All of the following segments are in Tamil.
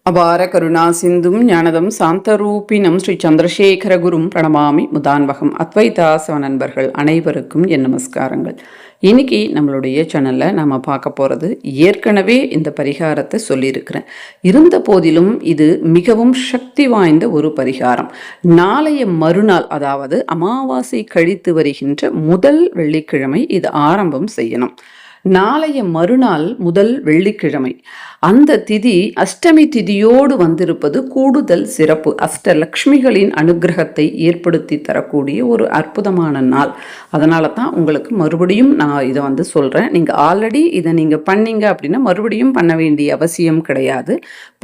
அபார கருணா சிந்தும் ஞானதம் சாந்தரூபினம் ஸ்ரீ சந்திரசேகர குரும் பிரணமாமி முதான்வகம் அத்வைதாசவ நண்பர்கள் அனைவருக்கும் என் நமஸ்காரங்கள். இன்னைக்கு நம்மளுடைய சேனலில் நம்ம பார்க்க போகிறது, ஏற்கனவே இந்த பரிகாரத்தை சொல்லியிருக்கிறேன். இருந்த போதிலும் இது மிகவும் சக்தி வாய்ந்த ஒரு பரிகாரம். நாளைய மறுநாள், அதாவது அமாவாசை கழித்து வருகின்ற முதல் வெள்ளிக்கிழமை இது ஆரம்பம் செய்யணும். நாளைய மறுநாள் முதல் வெள்ளிக்கிழமை, அந்த திதி அஷ்டமி திதியோடு வந்திருப்பது கூடுதல் சிறப்பு. அஷ்டலக்ஷ்மிகளின் அனுகிரகத்தை ஏற்படுத்தி தரக்கூடிய ஒரு அற்புதமான நாள். அதனால தான் உங்களுக்கு மறுபடியும் நான் இதை சொல்கிறேன். நீங்கள் ஆல்ரெடி இதை நீங்கள் பண்ணீங்க அப்படின்னா மறுபடியும் பண்ண வேண்டிய அவசியம் கிடையாது.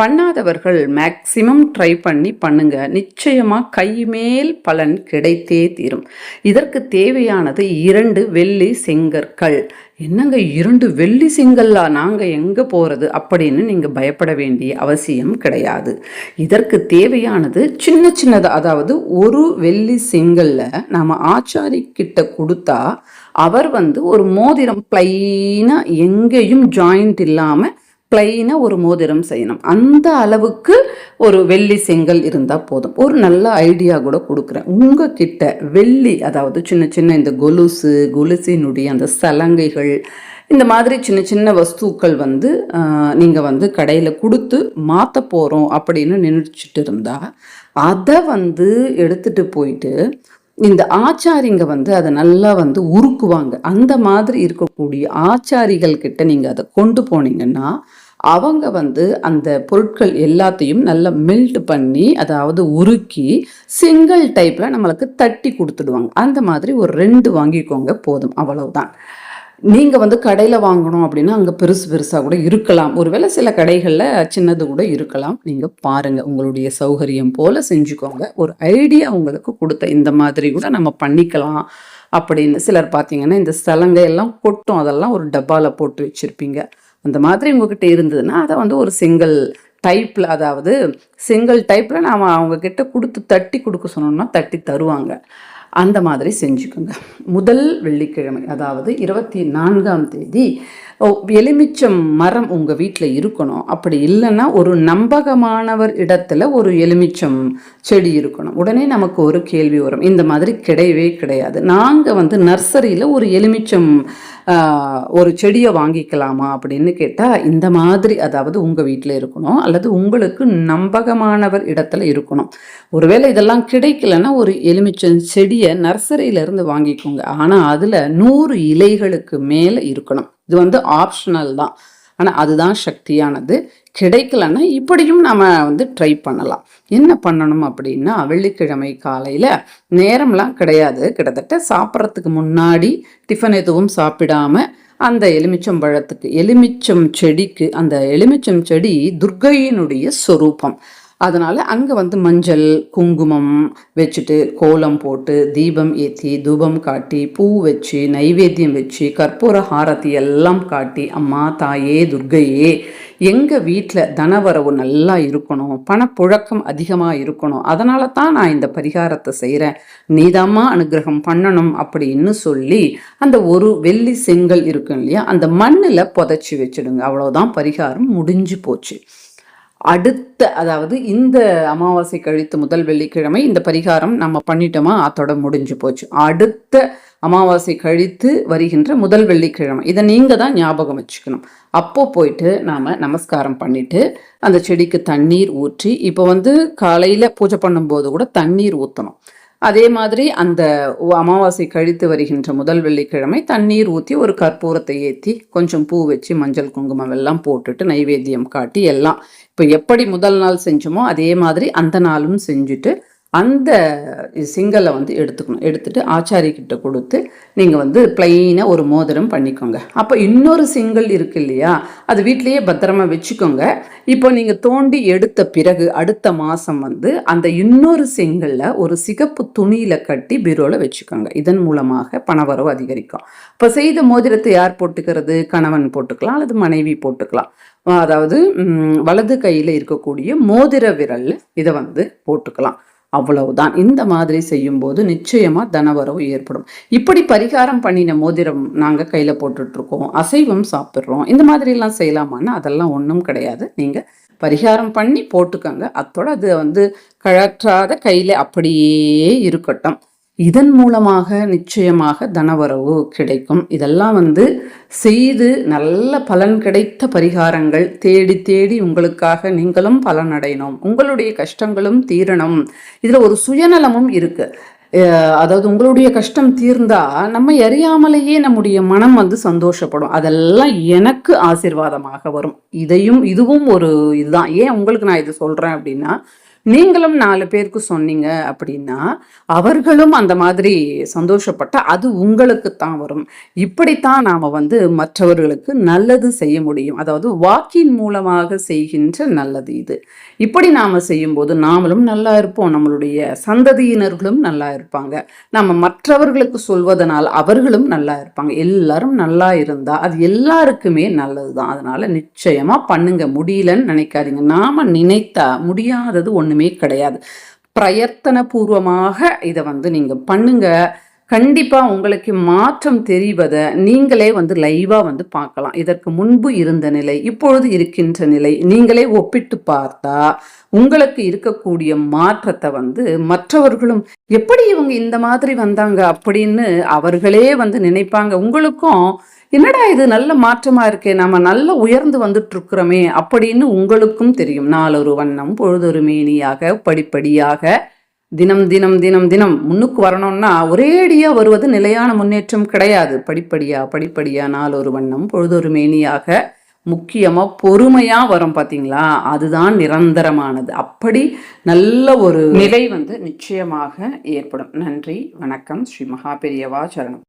பண்ணாதவர்கள் மேக்சிமம் ட்ரை பண்ணி பண்ணுங்க. நிச்சயமாக கைமேல் பலன் கிடைத்தே தீரும். இதற்கு தேவையானது 2 வெள்ளி செங்கற்கள். என்னங்க 2 வெள்ளி செங்கல்லா, நாங்கள் எங்கே போகிறது அப்படின்னு நீங்கள் பயப்பட வேண்டிய அவசியம் கிடையாது. இதற்கு தேவையானது சின்ன சின்னதாக, அதாவது ஒரு வெள்ளி செங்கல்ல நாம் ஆச்சாரி கிட்ட கொடுத்தா அவர் ஒரு மோதிரம் பிளைனாக, எங்கேயும் ஜாயிண்ட் இல்லாமல் பிளைனாக ஒரு மோதிரம் செய்யணும். அந்த அளவுக்கு ஒரு வெள்ளி செங்கல் இருந்தால் போதும். ஒரு நல்ல ஐடியா கூட கொடுக்குறேன். உங்ககிட்ட வெள்ளி, அதாவது சின்ன சின்ன இந்த கொலுசினுடைய அந்த சலங்கைகள், இந்த மாதிரி சின்ன சின்ன வஸ்துக்கள் நீங்கள் கடையில் கொடுத்து மாற்ற போகிறோம் அப்படின்னு நினச்சிட்டு இருந்தால் அதை எடுத்துகிட்டு போயிட்டு இந்த ஆச்சாரிங்க அதை நல்லா உருக்குவாங்க. அந்த மாதிரி இருக்கக்கூடிய ஆச்சாரிகள் கிட்ட நீங்கள் அதை கொண்டு போனீங்கன்னா அவங்க அந்த பொருட்கள் எல்லாத்தையும் நல்லா மெல்ட் பண்ணி, அதாவது உருக்கி சிங்கிள் டைப்பில் நம்மளுக்கு தட்டி கொடுத்துடுவாங்க. அந்த மாதிரி ஒரு 2 வாங்கிக்கோங்க, போதும், அவ்வளவுதான். நீங்கள் கடையில் வாங்கணும் அப்படின்னா அங்கே பெருசாக கூட இருக்கலாம். ஒருவேளை சில கடைகளில் சின்னது கூட இருக்கலாம். நீங்கள் பாருங்கள், உங்களுடைய சௌகரியம் போல் செஞ்சுக்கோங்க. ஒரு ஐடியா உங்களுக்கு கொடுத்த இந்த மாதிரி கூட நம்ம பண்ணிக்கலாம் அப்படின்னு. சிலர் பார்த்தீங்கன்னா இந்த சலங்கை எல்லாம் கொட்டும், அதெல்லாம் ஒரு டப்பாவில் போட்டு வச்சுருப்பீங்க. அந்த மாதிரி உங்ககிட்ட இருந்ததுன்னா அதை ஒரு சிங்கிள் டைப்பில், அதாவது சிங்கிள் டைப்பில் நாம் அவங்கக்கிட்ட கொடுத்து தட்டி கொடுக்க சொன்னோம்னா தட்டி தருவாங்க. அந்த மாதிரி செஞ்சுக்கோங்க. முதல் வெள்ளிக்கிழமை, அதாவது 24ஆம் தேதி எலுமிச்சம் மரம் உங்கள் வீட்டில் இருக்கணும். அப்படி இல்லைன்னா ஒரு நம்பகமானவர் இடத்துல ஒரு எலுமிச்சம் செடி இருக்கணும். உடனே நமக்கு ஒரு கேள்வி வரும், இந்த மாதிரி கிடையவே கிடையாது. நாங்கள் நர்சரியில் ஒரு எலுமிச்சம் ஒரு செடியை வாங்கிக்கலாமா அப்படின்னு கேட்டால், இந்த மாதிரி, அதாவது உங்கள் வீட்டில் இருக்கணும் அல்லது உங்களுக்கு நம்பகமானவர் இடத்துல இருக்கணும். ஒருவேளை இதெல்லாம் கிடைக்கலன்னா ஒரு எலுமிச்சம் செடியை நர்சரியிலேருந்து வாங்கிக்கோங்க. ஆனால் அதில் 100 இலைகளுக்கு மேலே இருக்கணும். இது ஆப்ஷனல் தான், ஆனால் அதுதான் சக்தியானது. கிடைக்கலன்னா இப்படியும் நம்ம ட்ரை பண்ணலாம். என்ன பண்ணணும் அப்படின்னா, வெள்ளிக்கிழமை காலையில் நேரம்லாம் கிடையாது, கிட்டத்தட்ட சாப்பிட்றதுக்கு முன்னாடி டிஃபன் எதுவும் சாப்பிடாம அந்த எலுமிச்சம் செடிக்கு, அந்த எலுமிச்சம் செடி துர்க்கையினுடைய சொரூபம். அதனால் அங்கே மஞ்சள் குங்குமம் வச்சுட்டு, கோலம் போட்டு, தீபம் ஏற்றி, தூபம் காட்டி, பூ வச்சு, நைவேத்தியம் வச்சு, கற்பூர ஹாரதி எல்லாம் காட்டி, அம்மா தாயே துர்க்கையே, எங்கள் வீட்டில் தனவரவு நல்லா இருக்கணும், பணப்புழக்கம் அதிகமாக இருக்கணும், அதனால தான் நான் இந்த பரிகாரத்தை செய்கிறேன், நீதாம்மா அனுகிரகம் பண்ணணும் அப்படின்னு சொல்லி அந்த ஒரு வெள்ளி செங்கல் இருக்கும் இல்லையா, அந்த மண்ணில் புதைச்சி வச்சுடுங்க. அவ்வளோதான், பரிகாரம் முடிஞ்சு போச்சு. அடுத்த, அதாவது இந்த அமாவாசை கழித்து முதல் வெள்ளிக்கிழமை இந்த பரிகாரம் நம்ம பண்ணிட்டோமா, அதோட முடிஞ்சு போச்சு. அடுத்த அமாவாசை கழித்து வருகின்ற முதல் வெள்ளிக்கிழமை, இதை நீங்கள் தான் ஞாபகம் வச்சுக்கணும். அப்போ போயிட்டு நாம் நமஸ்காரம் பண்ணிட்டு அந்த செடிக்கு தண்ணீர் ஊற்றி, இப்போ காலையில் பூஜை பண்ணும்போது கூட தண்ணீர் ஊற்றணும். அதே மாதிரி அந்த அமாவாசை கழித்து வருகின்ற முதல் வெள்ளிக்கிழமை தண்ணீர் ஊற்றி ஒரு கற்பூரத்தை ஏற்றி கொஞ்சம் பூ வச்சு மஞ்சள் குங்குமம் எல்லாம் போட்டுட்டு நைவேத்தியம் காட்டி எல்லாம் இப்போ எப்படி முதல் நாள் செஞ்சோமோ அதே மாதிரி அந்த நாளும் செஞ்சுட்டு அந்த சிங்கலை எடுத்துக்கணும். எடுத்துட்டு ஆச்சாரிக்கிட்ட கொடுத்து நீங்கள் பிளைனாக ஒரு மோதிரம் பண்ணிக்கோங்க. அப்போ இன்னொரு சிங்கல் இருக்கு இல்லையா, அது வீட்லேயே பத்திரமா வச்சுக்கோங்க. இப்போ நீங்கள் தோண்டி எடுத்த பிறகு அடுத்த மாதம் அந்த இன்னொரு சிங்கலில் ஒரு சிகப்பு துணியில் கட்டி பீரோவில் வச்சுக்கோங்க. இதன் மூலமாக பணவரவு அதிகரிக்கும். இப்போ செய்த மோதிரத்தை யார் போட்டுக்கிறது? கணவன் போட்டுக்கலாம் அல்லது மனைவி போட்டுக்கலாம். அதாவது வலது கையில் இருக்கக்கூடிய மோதிர விரல் இதை போட்டுக்கலாம். அவ்வளவுதான். இந்த மாதிரி செய்யும்போது நிச்சயமா தனவரவு ஏற்படும். இப்படி பரிகாரம் பண்ணின மோதிரம் நாங்க கையில போட்டுட்டு இருக்கோம், அசைவம் சாப்பிடுறோம், இந்த மாதிரி எல்லாம் செய்யலாமான்னா அதெல்லாம் ஒன்றும் கிடையாது. நீங்க பரிகாரம் பண்ணி போட்டுக்கோங்க. அத்தோட அது கழற்றாத கையில அப்படியே இருக்கட்டும். இதன் மூலமாக நிச்சயமாக தனவரவு கிடைக்கும். இதெல்லாம் செய்து நல்ல பலன் கிடைத்த பரிகாரங்கள். தேடி தேடி உங்களுக்காக நீங்களும் பலன் அடையணும், உங்களுடைய கஷ்டங்களும் தீரணும். இதுல ஒரு சுயநலமும் இருக்கு. அதாவது உங்களுடைய கஷ்டம் தீர்ந்தா நம்ம அறியாமலேயே நம்முடைய மனம் சந்தோஷப்படும். அதெல்லாம் எனக்கு ஆசீர்வாதமாக வரும். இதுவும் ஒரு இதுதான். ஏன் உங்களுக்கு நான் இது சொல்றேன் அப்படின்னா, நீங்களும் 4 பேருக்கு சொன்னீங்க அப்படின்னா அவர்களும் அந்த மாதிரி சந்தோஷப்பட்டா அது உங்களுக்கு தான் வரும். இப்படித்தான் நாம மற்றவர்களுக்கு நல்லது செய்ய முடியும். அதாவது வாக்கின் மூலமாக செய்கின்ற நல்லது இது. இப்படி நாம செய்யும்போது நாமளும் நல்லா இருப்போம், நம்மளுடைய சந்ததியினர்களும் நல்லா இருப்பாங்க. நம்ம மற்றவர்களுக்கு சொல்வதனால் அவர்களும் நல்லா இருப்பாங்க. எல்லாரும் நல்லா இருந்தா அது எல்லாருக்குமே நல்லதுதான். அதனால நிச்சயமா பண்ணுங்க. முடியலன்னு நினைக்காதீங்க. நாம நினைத்தா முடியாதது ஒண்ணுமே கிடையாது. பிரயத்தன பூர்வமாக இதை நீங்க பண்ணுங்க. கண்டிப்பா உங்களுக்கு மாற்றம் தெரிவதை நீங்களே லைவா பார்க்கலாம். இதற்கு முன்பு இருந்த நிலை, இப்பொழுது இருக்கின்ற நிலை நீங்களே ஒப்பிட்டு பார்த்தா உங்களுக்கு இருக்கக்கூடிய மாற்றத்தை மற்றவர்களும் எப்படி இவங்க இந்த மாதிரி வந்தாங்க அப்படின்னு அவர்களே நினைப்பாங்க. உங்களுக்கும் என்னடா இது நல்ல மாற்றமா இருக்கே, நாம நல்ல உயர்ந்து வந்துட்டு இருக்கிறோமே அப்படின்னு உங்களுக்கும் தெரியும். நாளொரு வண்ணம் பொழுதொரு மேனியாக படிப்படியாக தினம் தினம் தினம் தினம் முன்னுக்கு வரணும்னா ஒரேடியா வருவது நிலையான முன்னேற்றம் கிடையாது. படிப்படியா படிப்படியா நாளொரு வண்ணம் பொழுதொரு மேனியாக முக்கியமா பொறுமையா வரும். பாத்தீங்களா, அதுதான் நிரந்தரமானது. அப்படி நல்ல ஒரு நிலை நிச்சயமாக ஏற்படும். நன்றி, வணக்கம். ஸ்ரீ மகா பெரியவா சரணம்.